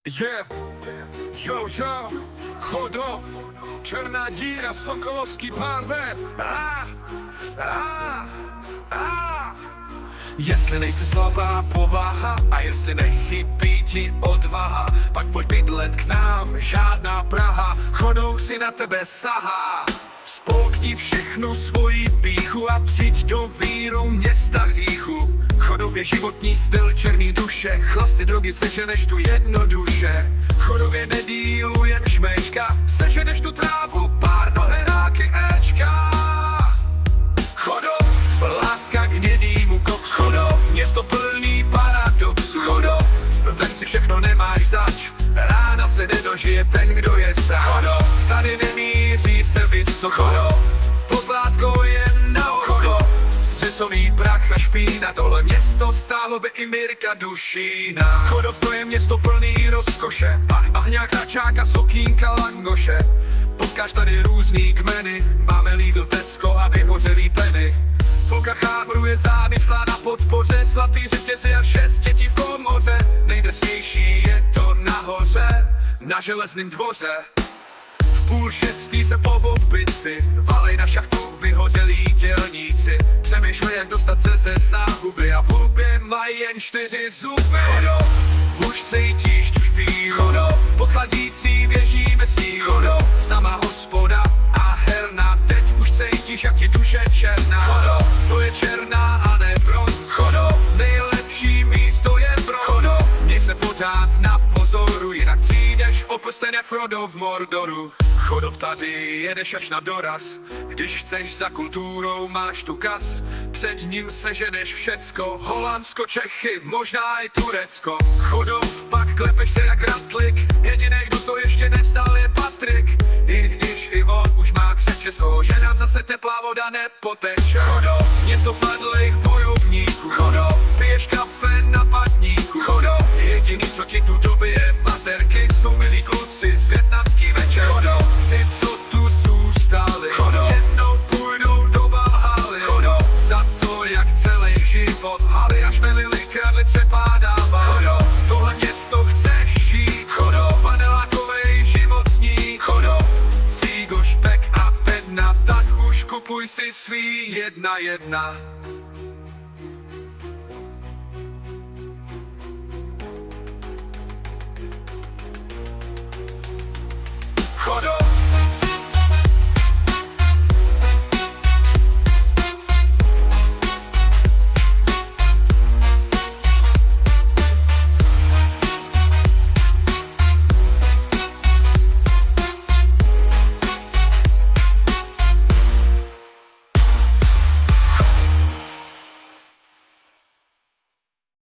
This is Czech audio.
Yeah, yo, Chodov, černá díra, sokolovský pánve. Jestli nejsi slabá povaha a jestli nechybí ti odvaha, pak pojď bydlet k nám, žádná Praha, Chodov si na tebe sahá. Spolkni všechnu svoji pýchu a přijď do víru města hříchu. Chodov je životní styl černý duše, chlasty drogy seženeš tu jednoduše. Chodov je nedýlu jen šmejška, seženeš tu trávu, pár do heráky Ečka. Chodov, láska k hnědýmu koksu. Chodov, město plný paradoxů. Chodov, ven si všechno nemáš zač, rána se nedožije ten, kdo je sám. Chodov, tady nemíří se vysoko. Chodov, pozlátko je nahoru. Chodov, střesový prach a špína, tohle město stálo by i Mirka Dušína. Chodov, to je město plný rozkoše, ahňák, račáka, sokínka, langoše. Potkáš tady různý kmeny, máme Lidl, Tesco a vyhořelý peny. Polka cháboru je závislá na podpoře, svatý řetězy a 6 dětí v komoře. Nejdrsnější je to nahoře, na Železným dvoře. V 5:30 se po opici valej na šachtu vyhořelí dělníci. Přemýšlej, jak dostat se ze záhuby a v hubě mají jen 4 zuby. Chodov, už cítíš tu špínu. Chodov, pod chladící věží bez stínu. Chodov, sama hospoda a herna, teď už cítíš, jak ti duše černá. Chodov, to je černá a ne bronz. Chodov, nejlepší místo je bronz. Chodov, měj se pořád na pozoru, jinak přijdeš o prsten jak Frodo v Mordoru. Chodov, tady jedeš až na doraz, když chceš za kulturou máš tu kas. Před ním seženeš všecko, Holandsko, Čechy, možná i Turecko. Chodov, pak klepeš se jak ratlik, jedinej, kdo to ještě nevstal, je Patrik. I když i on už má před Česko, že nám zase teplá voda nepoteče. Chodov, město padlých bojovníků. Chodov, piješ kafe na patníku. Chodov, jediný, co ti tu dobije baterky, jsou milí kluci z Vietnamský večer. Chodov, ty, co tu zůstali, Chodov, jednou půjdou do Valhaly. Chodov, za to, jak celý život haly až velili kradli přepádává. Chodov, tohle město chceš žít. Chodov, panelákovej život sní. Chodov, Cígo, špek a bedna, tak už kupuj si svý 1:1.